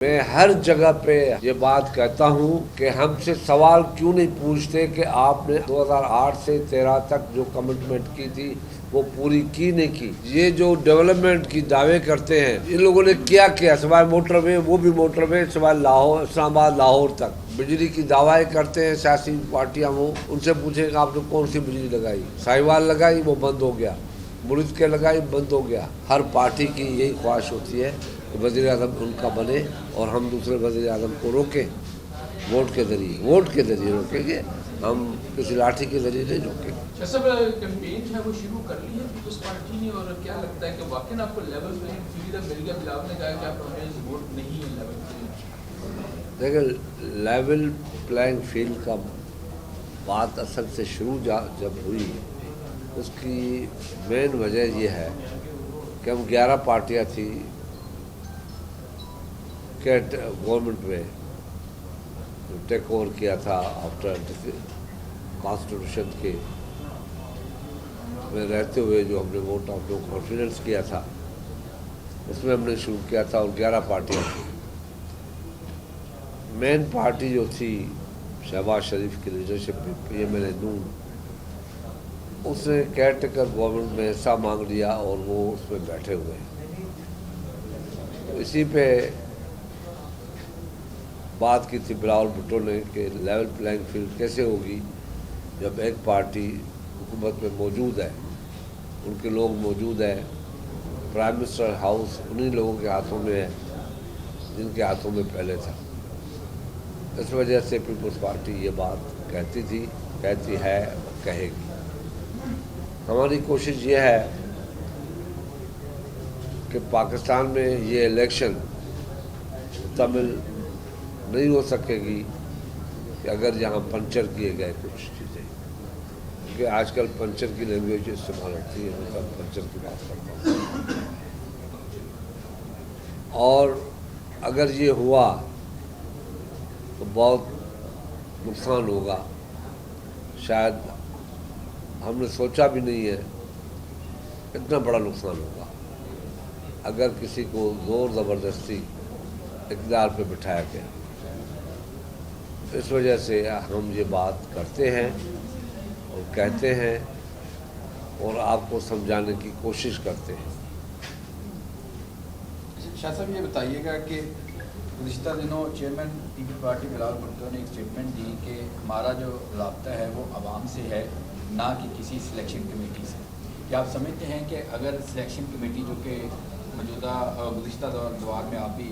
میں ہر جگہ پہ یہ بات کہتا ہوں کہ ہم سے سوال کیوں نہیں پوچھتے کہ آپ نے 2008 سے 13 تک جو کمٹمنٹ کی تھی وہ پوری کی نہیں کی. یہ جو ڈیولپمنٹ کی دعوے کرتے ہیں ان لوگوں نے کیا سوائے موٹر وے، وہ بھی موٹر وے سوائے لاہور، اسلام آباد لاہور تک. بجلی کی دعوے کرتے ہیں سیاسی پارٹیاں، وہ ان سے پوچھیں کہ آپ نے کون سی بجلی لگائی. ساہیوال لگائی، وہ بند ہو گیا. مرید کے لگائی، بند ہو گیا. ہر پارٹی کی یہی خواہش ہوتی ہے کہ وزیر اعظم ان کا بنے اور ہم دوسرے وزیر اعظم کو روکیں. ووٹ کے ذریعے روکیں گے، ہم کسی لاٹھی کے ذریعے نہیں روکیں گے. سب کیمپین ہے وہ شروع کر لی ہے پیپلز پارٹی نے، اور کیا لگتا ہے کہ واقعی آپ کو لیول پلینگ فیلڈ مل گیا؟ بلاول نے کہا کہ آپ ہمیں ووٹ نہیں ہے لیول پلینگ. دیکھیں، لیول پلینگ فیلڈ کا بات اصل سے شروع جب ہوئی، اس کی مین وجہ یہ ہے کہ ہم 11 پارٹیاں تھیں کہ گورنمنٹ میں ٹیک اوور کیا تھا آفٹر کانسٹیٹیوشن کے میں رہتے ہوئے جو ہم نے ووٹ آف نو کانفیڈنس کیا تھا، اس میں ہم نے شروع کیا تھا اور 11 پارٹیاں تھیں. مین پارٹی جو تھی شہباز شریف کی لیڈرشپ میں پی ایم ایل نون، اس نے کیئر ٹیکر گورنمنٹ میں حصہ مانگ لیا اور وہ اس میں بیٹھے ہوئے ہیں. اسی پہ بات کی تھی بلاول بھٹو نے کہ لیول پلینگ فیلڈ کیسے ہوگی جب ایک پارٹی حکومت میں موجود ہے، ان کے لوگ موجود ہیں، پرائم منسٹر ہاؤس انہی لوگوں کے ہاتھوں میں ہے جن کے ہاتھوں میں پہلے تھا. اس وجہ سے پیپلز پارٹی یہ بات کہتی تھی، کہتی ہے اور کہے گی. ہماری کوشش یہ ہے کہ پاکستان میں یہ الیکشن مکمل نہیں ہو سکے گی کہ اگر یہاں پنچر کیے گئے کچھ چیزیں، کیونکہ آج کل پنچر کی لینگویج استعمال ہوتی ہے، میں پنچر کی بات کرتا ہوں. اور اگر یہ ہوا تو بہت نقصان ہوگا. شاید ہم نے سوچا بھی نہیں ہے اتنا بڑا نقصان ہوگا اگر کسی کو زور زبردستی اقتدار پہ بٹھایا گیا. اس وجہ سے ہم یہ بات کرتے ہیں اور کہتے ہیں اور آپ کو سمجھانے کی کوشش کرتے ہیں. شاہ صاحب یہ بتائیے گا کہ گزشتہ دنوں چیئرمین پیپلز پارٹی بلاول بھٹو نے ایک اسٹیٹمنٹ دی کہ ہمارا جو رابطہ ہے وہ عوام سے ہے، نہ کہ کسی سلیکشن کمیٹی سے. کیا آپ سمجھتے ہیں کہ اگر سلیکشن کمیٹی جو کہ موجودہ گزشتہ دور میں آپ بھی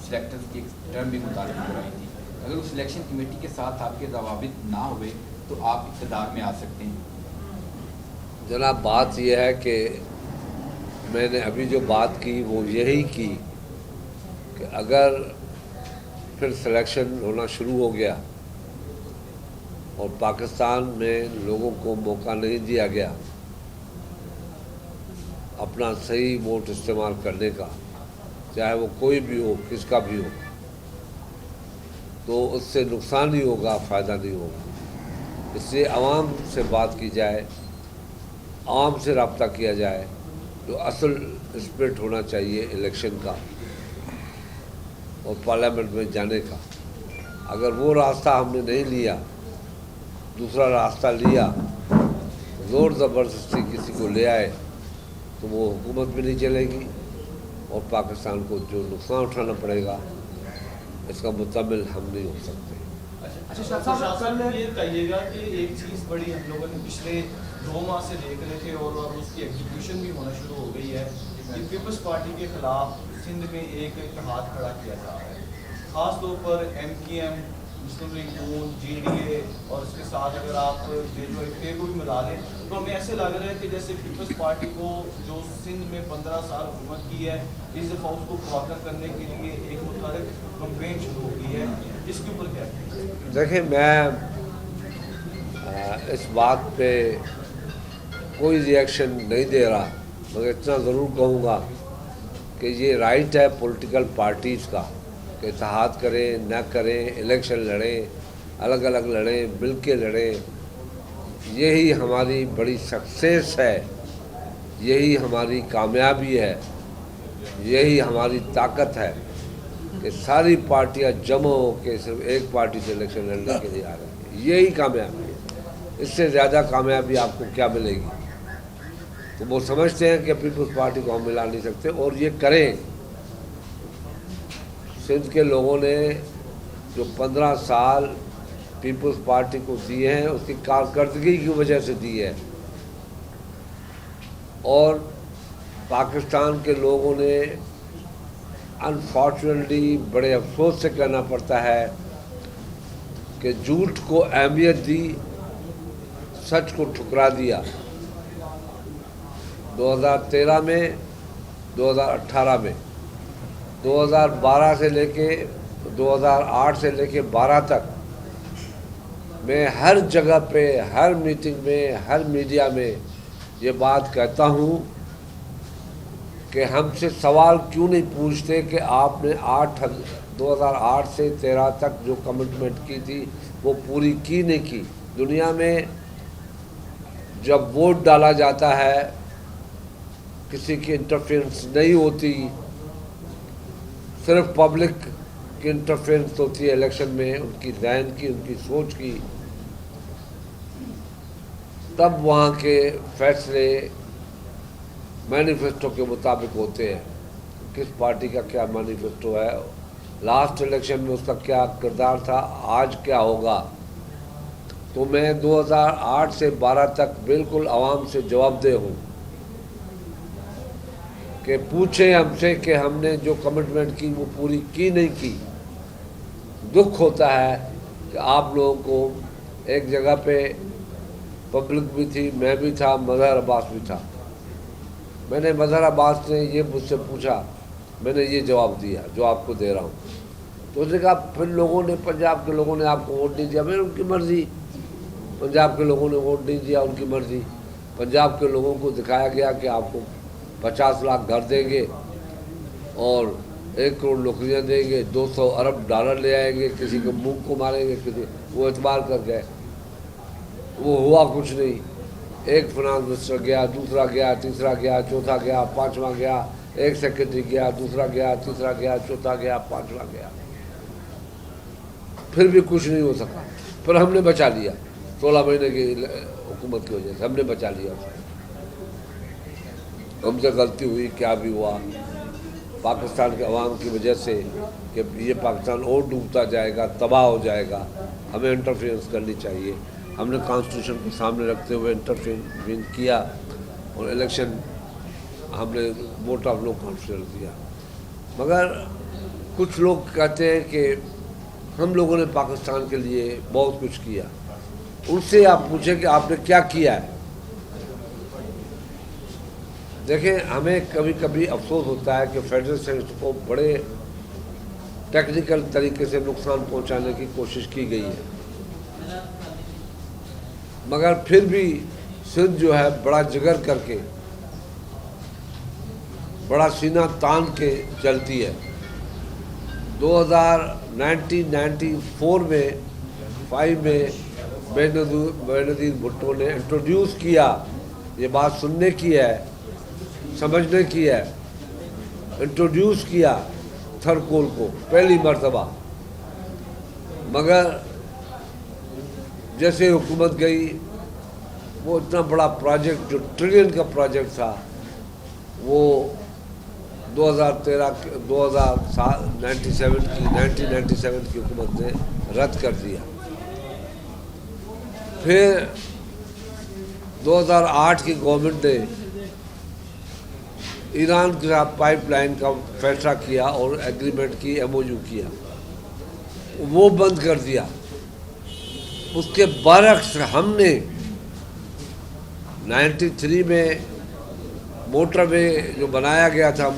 سلیکٹرز کی ٹرم بھی متعلق کرائی تھی، اگر اس سلیکشن کمیٹی کے ساتھ آپ کے ضوابط نہ ہوئے تو آپ اقتدار میں آ سکتے ہیں؟ جناب، بات یہ ہے کہ میں نے ابھی جو بات کی وہ یہی کی کہ اگر پھر سلیکشن ہونا شروع ہو گیا اور پاکستان میں لوگوں کو موقع نہیں دیا گیا اپنا صحیح ووٹ استعمال کرنے کا، چاہے وہ کوئی بھی ہو، کس کا بھی ہو، تو اس سے نقصان ہی ہوگا، فائدہ نہیں ہوگا. اس لیے عوام سے بات کی جائے، عوام سے رابطہ کیا جائے. جو اصل اسپرٹ ہونا چاہیے الیکشن کا اور پارلیمنٹ میں جانے کا، اگر وہ راستہ ہم نے نہیں لیا، دوسرا راستہ لیا، زور زبردستی کسی کو لے آئے، تو وہ حکومت بھی نہیں چلے گی اور پاکستان کو جو نقصان اٹھانا پڑے گا اس کا متحمل ہم نہیں ہو سکتے. اچھا صاحب، کل یہ کہیے گا کہ ایک چیز بڑی ہم لوگوں نے پچھلے 2 ماہ سے دیکھ رہے تھے اور اب اس کی ایگزیکیوشن بھی ہونا شروع ہو گئی ہے کہ پیپلز پارٹی کے خلاف سندھ میں ایک اتحاد کھڑا کیا جا رہا ہے، خاص طور پر ایم کی ایم، مسلم لیگ نون، جی ڈی اے، اور اس کے ساتھ اگر آپ جو ایک کو بھی ملا لیں تو ہمیں ایسے لگ رہا ہے کہ جیسے پیپلز پارٹی کو جو سندھ میں 15 سال حکومت کی ہے، اس دفعہ اس کو خواکہ کرنے کے لیے ایک متحرک کمپین شروع ہو گئی ہے. اس کے اوپر کیا ہے؟ دیکھیں، میں اس بات پہ کوئی ری ایکشن نہیں دے رہا، مگر اتنا ضرور کہوں گا کہ یہ رائٹ ہے پولیٹیکل پارٹیز کا کہ اتحاد کریں، نہ کریں، الیکشن لڑیں، الگ الگ لڑیں، مل کے لڑیں. یہی ہماری بڑی سکسیس ہے، یہی ہماری کامیابی ہے، یہی ہماری طاقت ہے کہ کہ ساری پارٹیاں جمع ہو کے صرف ایک پارٹی سے الیکشن لڑنے کے لیے آ رہی ہیں. یہی کامیابی ہے. اس سے زیادہ کامیابی آپ کو کیا ملے گی؟ تو وہ سمجھتے ہیں کہ پیپلز پارٹی کو ہم ملا نہیں سکتے، اور یہ کریں. سندھ کے لوگوں نے جو 15 سال پیپلز پارٹی کو دیے ہیں اس کی کارکردگی کی وجہ سے دی ہے، اور پاکستان کے لوگوں نے انفارچونیٹلی بڑے افسوس سے کہنا پڑتا ہے کہ جھوٹ کو اہمیت دی، سچ کو ٹھکرا دیا. 2013 میں، 2018 میں، 2012 سے لے کے 2008 سے لے کے 12 تک میں ہر جگہ پہ، ہر میٹنگ میں، ہر میڈیا میں یہ بات کہتا ہوں کہ ہم سے سوال کیوں نہیں پوچھتے کہ آپ نے 2008 سے 13 تک جو کمٹمنٹ کی تھی وہ پوری کی نہیں کی. دنیا میں جب ووٹ ڈالا جاتا ہے کسی کی انٹرفیئرنس نہیں ہوتی، صرف پبلک کی انٹرفیئرنس ہوتی ہے الیکشن میں، ان کی ذہن کی، ان کی سوچ کی. تب وہاں کے فیصلے مینیفیسٹو کے مطابق ہوتے ہیں. کس پارٹی کا کیا مینیفیسٹو ہے، لاسٹ الیکشن میں اس کا کیا کردار تھا، آج کیا ہوگا. تو میں 2008 سے 12 تک بالکل عوام سے جواب دہ ہوں کہ پوچھیں ہم سے کہ ہم نے جو کمٹمنٹ کی وہ پوری کی نہیں کی. دکھ ہوتا ہے کہ آپ لوگوں کو ایک جگہ پہ پبلک بھی تھی، میں بھی تھا، مظہر عباس بھی تھا. میں نے مظہر عباس نے یہ مجھ سے پوچھا، میں نے یہ جواب دیا جو آپ کو دے رہا ہوں. تو اس نے کہا پھر لوگوں نے، پنجاب کے لوگوں نے آپ کو ووٹ نہیں دیا. میں نے ان کی مرضی، پنجاب کے لوگوں نے ووٹ نہیں دیا، ان کی مرضی. پنجاب کے لوگوں کو دکھایا گیا کہ آپ کو 50 لاکھ گھر دیں گے اور 1 کروڑ نوکریاں دیں گے، 200 ارب ڈالر لے آئیں گے، کسی کو منہ کو ماریں گے. کسی وہ اعتبار کر گئے، وہ ہوا کچھ نہیں. ایک فنانس منسٹر گیا، دوسرا گیا، تیسرا گیا، چوتھا گیا، پانچواں گیا، ایک سیکرٹری گیا، دوسرا گیا، تیسرا گیا، چوتھا گیا، پانچواں گیا. پھر بھی کچھ نہیں ہو سکا. پھر ہم نے بچا لیا 16 مہینے کی حکومت کی وجہ سے، ہم نے بچا لیا. ہم سے غلطی ہوئی، کیا بھی ہوا پاکستان کے عوام کی وجہ سے کہ یہ پاکستان اور ڈوبتا جائے گا، تباہ ہو جائے گا. ہمیں انٹرفیئرنس کرنی چاہیے. ہم نے کانسٹیٹیوشن کو سامنے رکھتے ہوئے انٹرفیئرنس کیا اور الیکشن ہم نے ووٹ آف نو کانفیڈنس دیا. مگر کچھ لوگ کہتے ہیں کہ ہم لوگوں نے پاکستان کے لیے بہت کچھ کیا. ان سے آپ پوچھیں کہ آپ نے کیا کیا ہے. دیکھیں، ہمیں کبھی کبھی افسوس ہوتا ہے کہ فیڈرل سسٹم کو بڑے ٹیکنیکل طریقے سے نقصان پہنچانے کی کوشش کی گئی ہے، مگر پھر بھی سندھ جو ہے بڑا جگر کر کے، بڑا سینہ تان کے چلتی ہے. 1994 میں 5 میں بے نظیر بھٹو نے انٹروڈیوس کیا. یہ بات سننے کی ہے، سمجھنے کی ہے. انٹروڈیوس کیا تھرکول کو پہلی مرتبہ. مگر جیسے حکومت گئی، وہ اتنا بڑا پروجیکٹ جو ٹریلین کا پروجیکٹ تھا وہ 1997 کی حکومت نے رد کر دیا. پھر 2008 کی گورنمنٹ نے ایران کے ساتھ پائپ لائن کا فیصلہ کیا اور ایگریمنٹ کی، MOU کیا، وہ بند کر دیا. اس کے برعکس ہم نے 93 میں موٹر وے جو بنایا گیا تھا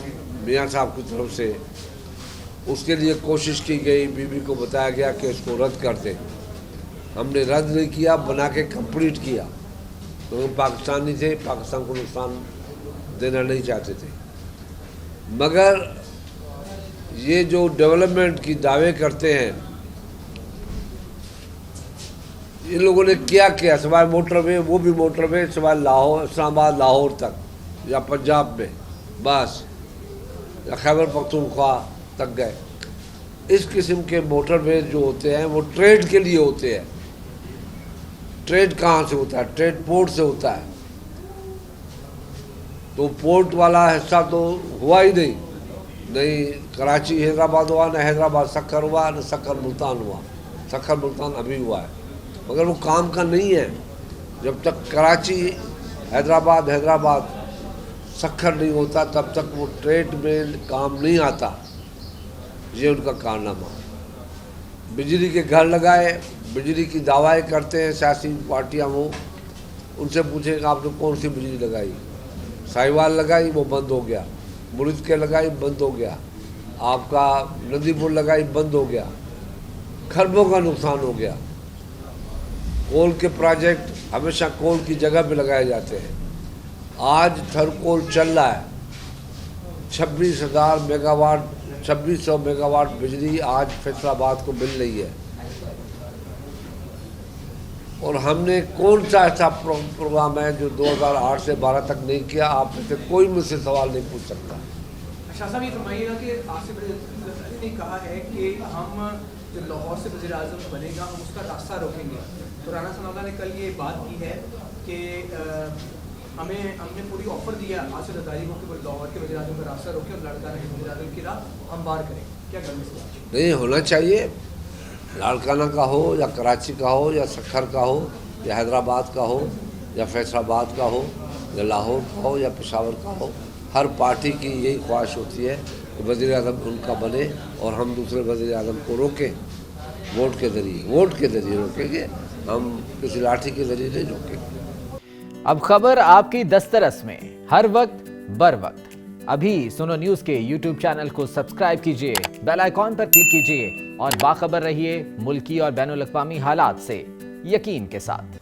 میاں صاحب کی طرف سے، اس کے لیے کوشش کی گئی. بی کو بتایا گیا کہ اس کو رد کر دیں. ہم نے رد نہیں کیا، بنا کے کمپلیٹ کیا. تو ہم پاکستانی تھے، پاکستان کو نقصان دینا نہیں چاہتے تھے. مگر یہ جو ڈیولپمنٹ کی دعوے کرتے ہیں، ان لوگوں نے کیا سوائے موٹر وے، وہ بھی موٹر وے سوائے لاہور، اسلام آباد لاہور تک یا پنجاب میں بس، یا خیبر پختونخوا تک گئے. اس قسم کے موٹر ویز جو ہوتے ہیں وہ ٹریڈ کے لیے ہوتے ہیں. ٹریڈ کہاں سے ہوتا ہے؟ ٹریڈ پورٹ سے ہوتا ہے. تو پورٹ والا حصہ تو ہوا ہی نہیں کراچی حیدرآباد ہوا، نہ حیدرآباد سکر ہوا، نہ سکر ملتان ہوا. سکر ملتان ابھی ہوا ہے مگر وہ کام کا نہیں ہے. جب تک کراچی حیدرآباد سکر نہیں ہوتا تب تک وہ ٹریڈ میں کام نہیں آتا. یہ ان کا کارنامہ. بجلی کے گھر لگائے، بجلی کی دعوائیں کرتے ہیں سیاسی پارٹیاں. وہ ان سے پوچھیں کہ آپ نے کون سی بجلی لگائی؟ ساہیوال لگائی، وہ بند ہو گیا. مرید کے لگائی، بند ہو گیا. آپ کا ندی پور لگائی، بند ہو گیا. کھربوں کا نقصان ہو گیا. کول کے پروجیکٹ ہمیشہ کول کی جگہ پہ لگائے جاتے ہیں. آج تھر کول چل رہا ہے. 26,000 میگا واٹ 2600 میگا واٹ بجلی آج فیصل آباد کو مل رہی ہے. اور ہم نے کون سا ایسا پروگرام ہے جو 2008 سے 12 تک نہیں کیا؟ آپ میں سے کوئی مجھ سے سوال نہیں پوچھ سکتا. شاہ صاحب یہ فرمائیے گا کہ آصف زرداری نے کہا ہے کہ ہم جو لاہور سے وزیر اعظم بنے گا ہم اس کا راستہ روکیں گے. تو رانا ثناء اللہ نے کل یہ بات کی ہے کہ ہم نے پوری آفر دیا آصف زرداری کو کہ وہ لاہور کے وزیر اعظم کا راستہ روکیں اور لاڑکانہ کے وزیر اعظم کی راہ ہموار کریں. کیا کریں اس بات؟ نہیں ہونا چاہیے. لاڑکانہ کا ہو یا کراچی کا ہو یا سکھر کا ہو یا حیدرآباد کا ہو یا فیصل آباد کا ہو یا لاہور کا ہو یا پشاور کا ہو، ہر پارٹی کی یہی خواہش ہوتی ہے کہ وزیر اعظم ان کا بنے اور ہم دوسرے وزیر اعظم کو روکیں. ووٹ کے ذریعے روکیں گے، ہم کسی لاٹھی کے ذریعے نہیں روکیں گے. اب خبر آپ کی دسترس میں، ہر وقت بر وقت. ابھی سنو نیوز کے یوٹیوب چینل کو سبسکرائب کیجئے، بیل آئیکن پر کلک کیجئے اور باخبر رہیے ملکی اور بین الاقوامی حالات سے یقین کے ساتھ.